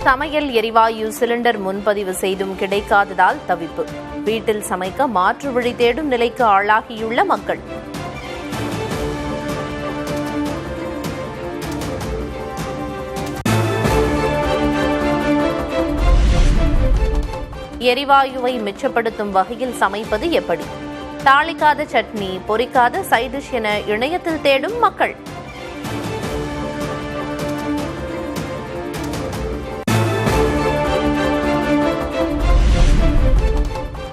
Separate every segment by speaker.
Speaker 1: சமையல் எரிவாயு சிலிண்டர் முன்பதிவு செய்தும் கிடைக்காததால் தவிப்பு. வீட்டில் சமைக்க மாற்று வழி தேடும் நிலைக்கு ஆளாகியுள்ள மக்கள். எரிவாயுவை மிச்சப்படுத்தும் வகையில் சமைப்பது எப்படி? தாளிக்காத சட்னி, பொரிக்காத சைடிஷ் என இணையத்தில் தேடும் மக்கள்.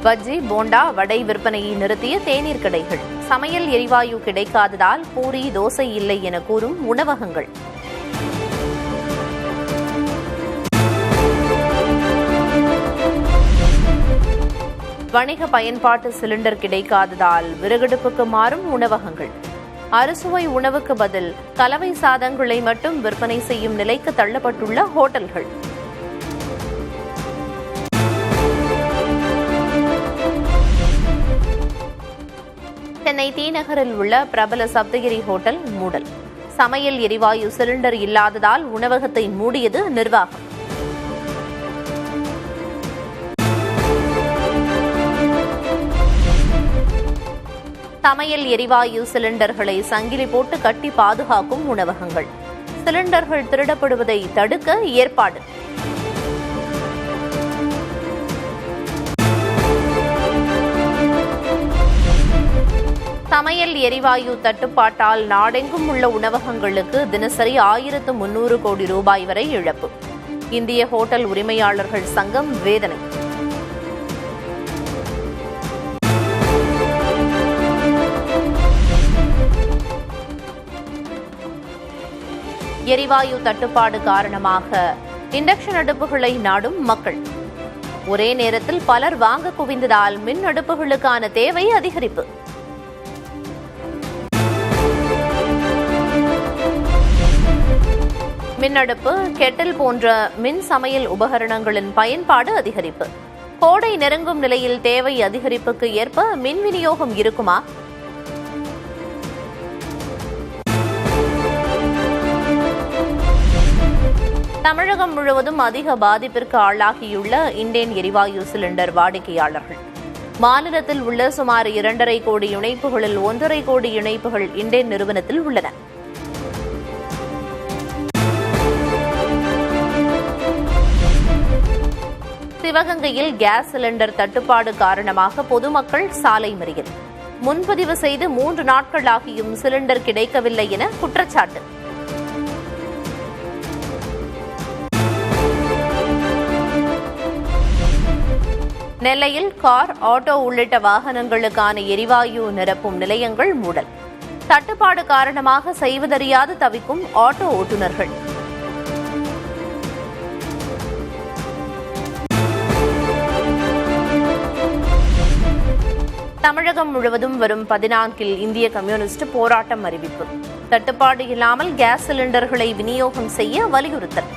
Speaker 1: பஜ்ஜி, போண்டா, வடை விற்பனையை நிறுத்திய தேநீர் கடைகள். சமையல் எரிவாயு கிடைக்காததால் பூரி, தோசை இல்லை என கூறும் உணவகங்கள். வணிக பயன்பாட்டு சிலிண்டர் கிடைக்காததால் விறகடுப்புக்கு மாறும் உணவகங்கள். அறுசுவை உணவுக்கு பதில் கலவை சாதங்களை மட்டும் விற்பனை செய்யும் நிலைக்கு தள்ளப்பட்டுள்ள ஹோட்டல்கள். சென்னை தீநகரில் உள்ள பிரபல சப்தகிரி ஹோட்டல் மூடல். சமையல் எரிவாயு சிலிண்டர் இல்லாததால் உணவகத்தை மூடியது நிர்வாகம். சமையல் எரிவாயு சிலிண்டர்களை சங்கிலி போட்டு கட்டி பாதுகாக்கும் உணவகங்கள். சிலிண்டர்கள் திருடப்படுவதை தடுக்க ஏற்பாடு. சமையல் எரிவாயு தட்டுப்பாட்டால் நாடெங்கும் உள்ள உணவகங்களுக்கு தினசரி 1300 கோடி ரூபாய் வரை இழப்பு. இந்திய ஹோட்டல் உரிமையாளர்கள் சங்கம் வேதனை. எரிவாயு தட்டுப்பாடு காரணமாக இண்டக்ஷன் அடுப்புகளை நாடும் மக்கள். ஒரே நேரத்தில் பலர் வாங்க குவிந்ததால் மின் அடுப்புகளுக்கான தேவை அதிகரிப்பு. மின் அடுப்பு, கெட்டில் போன்ற மின் சமையல் உபகரணங்களின் பயன்பாடு அதிகரிப்பு. கோடை நெருங்கும் நிலையில் தேவை அதிகரிப்புக்கு ஏற்ப மின் விநியோகம் இருக்குமா? தமிழகம் முழுவதும் அதிக பாதிப்பிற்கு ஆளாகியுள்ள இண்டேன் எரிவாயு சிலிண்டர் வாடிக்கையாளர்கள். மாநிலத்தில் உள்ள சுமார் 2.5 கோடி இணைப்புகளில் 1.5 கோடி இணைப்புகள் இண்டேன் நிறுவனத்தில் உள்ளன. சிவகங்கையில் கேஸ் சிலிண்டர் தட்டுப்பாடு காரணமாக பொதுமக்கள் சாலை மறியல். முன்பதிவு செய்து 3 நாட்களாகியும் சிலிண்டர் கிடைக்கவில்லை என குற்றச்சாட்டு. நெல்லையில் கார், ஆட்டோ உள்ளிட்ட வாகனங்களுக்கான எரிவாயு நிரப்பும் நிலையங்கள் மூடல். தட்டுப்பாடு காரணமாக செய்வதறியாது தவிக்கும் ஆட்டோ ஓட்டுநர்கள். தமிழகம் முழுவதும் வரும் 14 இந்திய கம்யூனிஸ்ட் போராட்டம் அறிவிப்பு. தட்டுப்பாடு இல்லாமல் கேஸ் சிலிண்டர்களை விநியோகம் செய்ய வலியுறுத்தல்.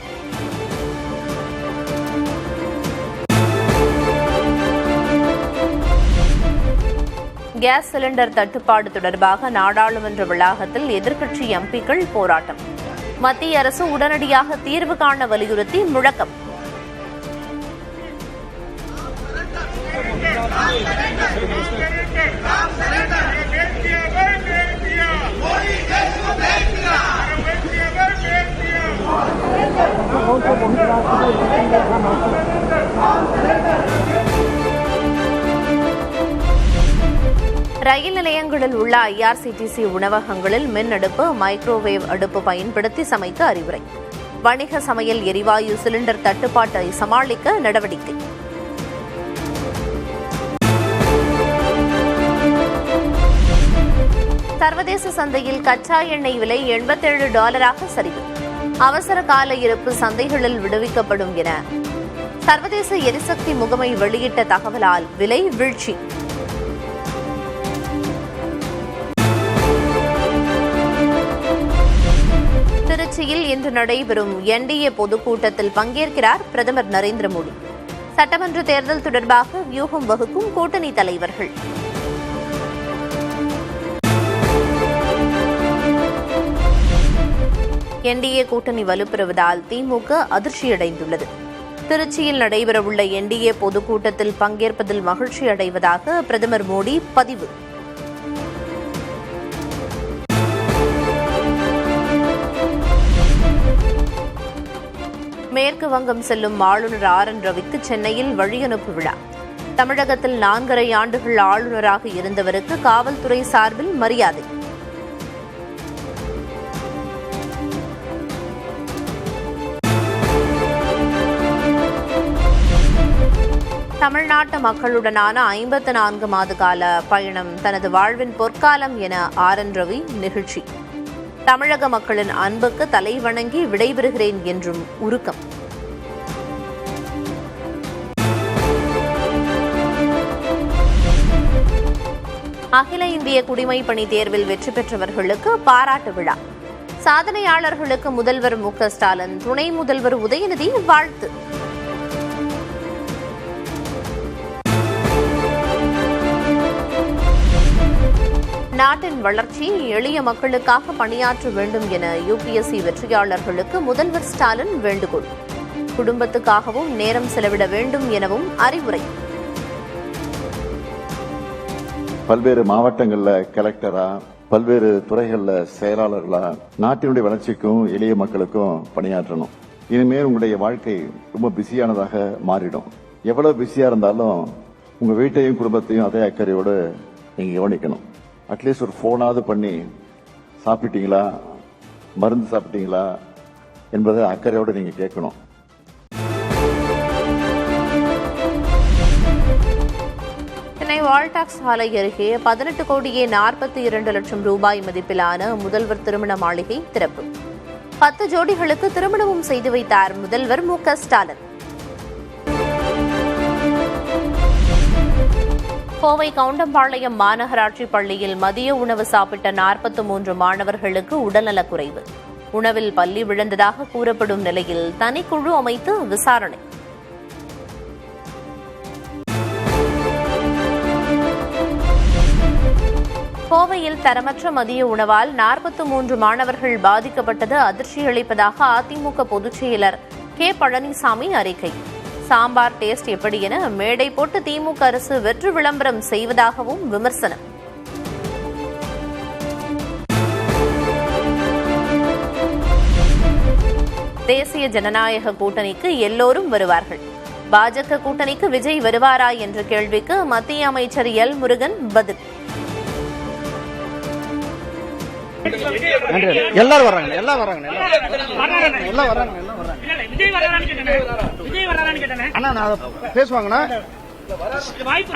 Speaker 1: கேஸ் சிலிண்டர் தட்டுப்பாடு தொடர்பாக நாடாளுமன்ற வளாகத்தில் எதிர்க்கட்சி எம்பிக்கள் போராட்டம். மத்திய அரசு உடனடியாக தீர்வு காண வலியுறுத்தி முழக்கம். ரயில் நிலையங்களில் உள்ள IRCTC உணவகங்களில் மின் அடுப்பு, மைக்ரோவேவ் அடுப்பு பயன்படுத்தி சமைக்க அறிவுரை. வணிக சமையல் எரிவாயு சிலிண்டர் தட்டுப்பாட்டை சமாளிக்க நடவடிக்கை. சர்வதேச சந்தையில் கச்சா எண்ணெய் விலை $87 சரிவு. அவசர கால இருப்பு சந்தைகளில் விடுவிக்கப்படும் என சர்வதேச எரிசக்தி முகமை வெளியிட்ட தகவலால் விலை வீழ்ச்சி. திருச்சியில் இன்று நடைபெறும் NDA பொதுக்கூட்டத்தில் பங்கேற்கிறார் பிரதமர் நரேந்திர மோடி. சட்டமன்ற தேர்தல் தொடர்பாக வியூகம் வகுக்கும் கூட்டணி தலைவர்கள். NDA கூட்டணி வலுப்பெறுவதால் திமுக அதிர்ச்சியடைந்துள்ளது. திருச்சியில் நடைபெறவுள்ள NDA பொதுக்கூட்டத்தில் பங்கேற்பதில் மகிழ்ச்சி அடைவதாக பிரதமர் மோடி பதிவு. மேற்கு வங்கம் செல்லும் ஆளுநர் RN ரவிக்கு சென்னையில் வழியனுப்பு விழா. தமிழகத்தில் 4.5 ஆண்டுகள் ஆளுநராக இருந்தவருக்கு காவல்துறை சார்பில் மரியாதை. தமிழ்நாட்டு மக்களுடனான 54 மாத கால பயணம் தனது வாழ்வின் பொற்காலம் என RN ரவி நிகழ்ச்சி. தமிழக மக்களின் அன்புக்கு தலைவணங்கி விடைபெறுகிறேன் என்றும் உருக்கம். அகில இந்திய குடிமைப் பணி தேர்வில் வெற்றி பெற்றவர்களுக்கு பாராட்டு விழா. சாதனையாளர்களுக்கு முதல்வர் MK ஸ்டாலின், துணை முதல்வர் உதயநிதி வாழ்த்து. நாட்டின் வளர்ச்சி எளிய மக்களுக்காக பணியாற்ற வேண்டும் என UPSC வெற்றியாளர்களுக்கு முதல்வர் ஸ்டாலின் வேண்டுகோள். குடும்பத்துக்காகவும் நேரம் செலவிட வேண்டும் எனவும் அறிவுரை.
Speaker 2: பல்வேறு மாவட்டங்கள்ல கலெக்டரா, பல்வேறு துறைகள்ல செயலாளர்களா நாட்டினுடைய வளர்ச்சிக்கும் எளிய மக்களுக்கும் பணியாற்றணும். இனிமேல் உங்களுடைய வாழ்க்கை ரொம்ப பிஸியானதாக மாறிடும். எவ்வளவு பிஸியா இருந்தாலும் உங்க வீட்டையும் குடும்பத்தையும் அதே அக்கறையோடு நீங்க கவனிக்கணும். அட்லீஸ்ட் ஒரு போனாவது பண்ணி சாப்பிட்டீங்களா, மருந்து சாப்பிட்டீங்களா என்பதை அக்கறையோடு நீங்க கேட்கணும்.
Speaker 1: சென்னை வால்டாக்ஸ் சாலை அருகே 18 கோடியே 42 லட்சம் ரூபாய் மதிப்பிலான முதல்வர் திருமண மாளிகை திறப்பு. 10 ஜோடிகளுக்கு திருமணமும் செய்து வைத்தார் முதல்வர் MK ஸ்டாலின். கோவை கவுண்டம்பாளையம் மாநகராட்சி பள்ளியில் மதிய உணவு சாப்பிட்ட 43 மாணவர்களுக்கு உடல்நலக்குறைவு. உணவில் பல்லி விழுந்ததாக கூறப்படும் நிலையில் தனிக்குழு அமைத்து விசாரணை. கோவையில் தரமற்ற மதிய உணவால் 43 மாணவர்கள் பாதிக்கப்பட்டது அதிர்ச்சியளிப்பதாக அதிமுக பொதுச் செயலர் K. பழனிசாமி அறிக்கை. சாம்பார் டேஸ்ட் எப்படி என மேடை போட்டு திமுக அரசு வெற்று விளம்பரம் செய்வதாகவும் விமர்சனம். தேசிய ஜனநாயக கூட்டணிக்கு எல்லோரும் வருவார்கள். பாஜக கூட்டணிக்கு விஜய் வருவாரா என்ற கேள்விக்கு மத்திய அமைச்சர் L. முருகன் பதில்.
Speaker 3: எல்லாரும் வர்றாங்க, எல்லாம் வர்றாங்க. அண்ணா நான் பேசுவாங்கண்ணா,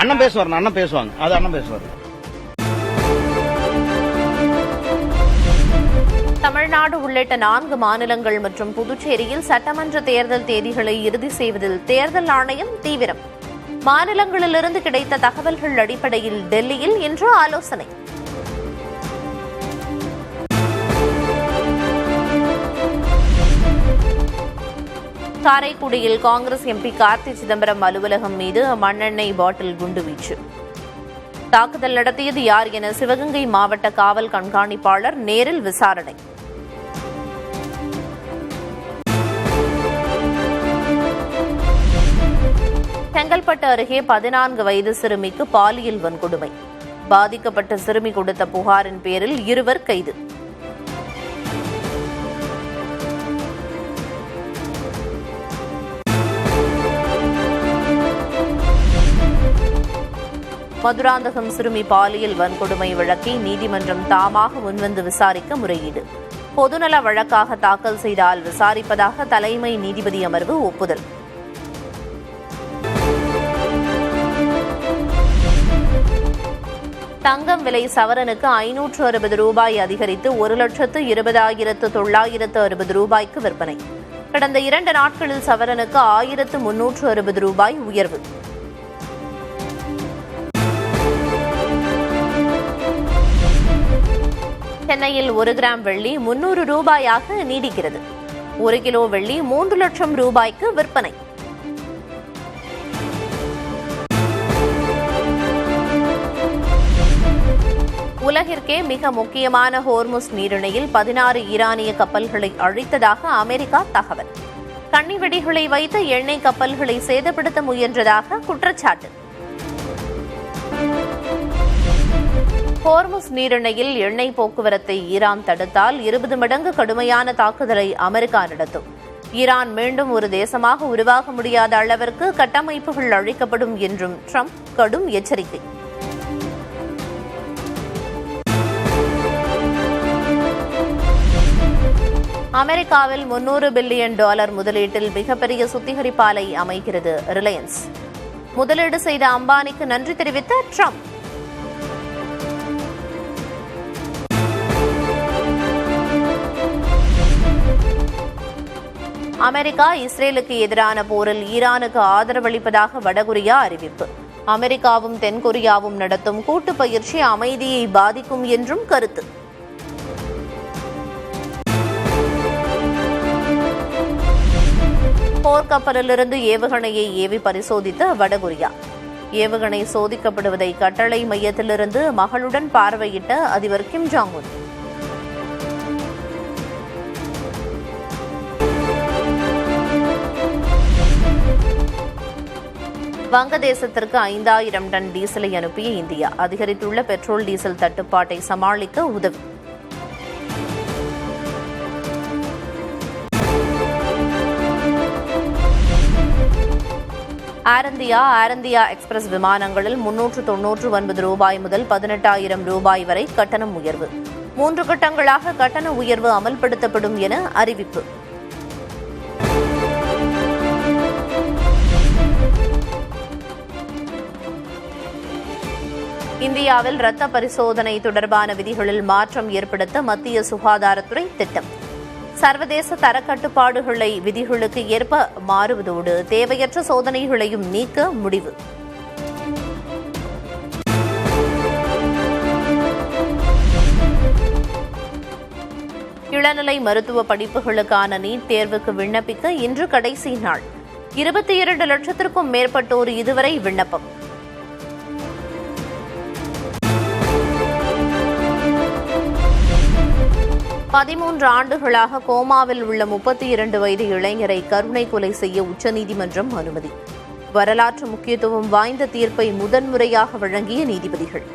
Speaker 3: அண்ணன் பேசுவார், அண்ணன் பேசுவாங்க, அது அண்ணன் பேசுவார்.
Speaker 1: தமிழ்நாடு உள்ளிட்ட 4 மாநிலங்கள் மற்றும் புதுச்சேரியில் சட்டமன்ற தேர்தல் தேதிகளை இறுதி செய்வதில் தேர்தல் ஆணையம் தீவிரம். மாநிலங்களிலிருந்து கிடைத்த தகவல்கள் அடிப்படையில் டெல்லியில் இன்று ஆலோசனை. காரைக்குடியில் காங்கிரஸ் MP கார்த்தி சிதம்பரம் அலுவலகம் மீது மண்ணெண்ணெய் பாட்டில் குண்டுவீச்சு. தாக்குதல் நடத்தியது யார் என சிவகங்கை மாவட்ட காவல் கண்காணிப்பாளர் நேரில் விசாரணை. செங்கல்பட்டு அருகே 14 வயது சிறுமிக்கு பாலியல் வன்கொடுமை. பாதிக்கப்பட்ட சிறுமி கொடுத்த புகாரின் பேரில் 2 கைது. மதுராந்தகம் சிறுமி பாலியல் வன்கொடுமை வழக்கை நீதிமன்றம் தாமாக முன்வந்து விசாரிக்க முறையீடு. பொதுநல வழக்காக தாக்கல் செய்தால் விசாரிப்பதாக தலைமை நீதிபதி அமர்வு ஒப்புதல். தங்கம் விலை சவரனுக்கு 560 ரூபாய் அதிகரித்து 1,20,960 ரூபாய்க்கு விற்பனை. கடந்த 2 நாட்களில் சவரனுக்கு 1,360 ரூபாய் உயர்வு. சென்னையில் 1 கிராம் வெள்ளி 300 ரூபாயாக நீடிக்கிறது. 1 கிலோ வெள்ளி 3 லட்சம் ரூபாய்க்கு விற்பனை. உலகிற்கே மிக முக்கியமான ஹோர்முஸ் நீரிணையில் 16 ஈரானிய கப்பல்களை அழித்ததாக அமெரிக்கா தகவல். கண்ணி வெடிகளை வைத்து எண்ணெய் கப்பல்களை சேதப்படுத்த முயன்றதாக குற்றச்சாட்டு. ஹோர்முஸ் நீரிணையில் எண்ணெய் போக்குவரத்தை ஈரான் தடுத்தால் 20 மடங்கு கடுமையான தாக்குதலை அமெரிக்கா நடத்தும். ஈரான் மீண்டும் ஒரு தேசமாக உருவாக முடியாத அளவிற்கு கட்டமைப்புகள் அழிக்கப்படும் என்றும் ட்ரம்ப் கடும் எச்சரிக்கை. அமெரிக்காவில் $300 பில்லியன் முதலீட்டில் மிகப்பெரிய சுத்திகரிப்பு ஆலை அமைக்கிறது ரிலையன்ஸ். முதலீடு செய்த அம்பானிக்கு நன்றி தெரிவித்த ட்ரம்ப். அமெரிக்கா இஸ்ரேலுக்கு எதிரான போரில் ஈரானுக்கு ஆதரவளிப்பதாக வடகொரியா அறிவிப்பு. அமெரிக்காவும் தென்கொரியாவும் நடத்தும் கூட்டு பயிற்சி அமைதியை பாதிக்கும் என்றும் கருத்து. போர்க்கப்பலிலிருந்து ஏவுகணையை ஏவி பரிசோதித்த வடகொரியா. ஏவுகணை சோதிக்கப்படுவதை கட்டளை மையத்திலிருந்து மகளுடன் பார்வையிட்ட அதிபர் கிம் ஜாங் உன். வங்கதேசத்திற்கு 5000 டன் டீசலை அனுப்பிய இந்தியா. அதிகரித்துள்ள பெட்ரோல் டீசல் தட்டுப்பாட்டை சமாளிக்க உதவி. ஏர் இந்தியா எக்ஸ்பிரஸ் விமானங்களில் $399 முதல் $18,000 வரை கட்டணம் உயர்வு. 3 கட்டங்களாக கட்டண உயர்வு அமல்படுத்தப்படும் என அறிவிப்பு. இந்தியாவில் இரத்த பரிசோதனை தொடர்பான விதிகளில் மாற்றம் ஏற்படுத்த மத்திய சுகாதாரத்துறை திட்டம். சர்வதேச தரக்கட்டுப்பாடுகளை விதிகளுக்கு ஏற்ப மாறுவதோடு தேவையற்ற சோதனைகளையும் நீக்க முடிவு. இளநிலை மருத்துவ படிப்புகளுக்கான நீட் தேர்வுக்கு விண்ணப்பிக்க இன்று கடைசி நாள். 22 லட்சத்திற்கும் மேற்பட்டோர் இதுவரை விண்ணப்பம். பதிமூன்று ஆண்டுகளாக கோமாவில் உள்ள 32 வயது இளைஞரை கருணை கொலை செய்ய உச்சநீதிமன்றம் அனுமதி. வரலாற்று முக்கியத்துவம் வாய்ந்த தீர்ப்பை முதன்முறையாக வழங்கிய நீதிபதிகள்.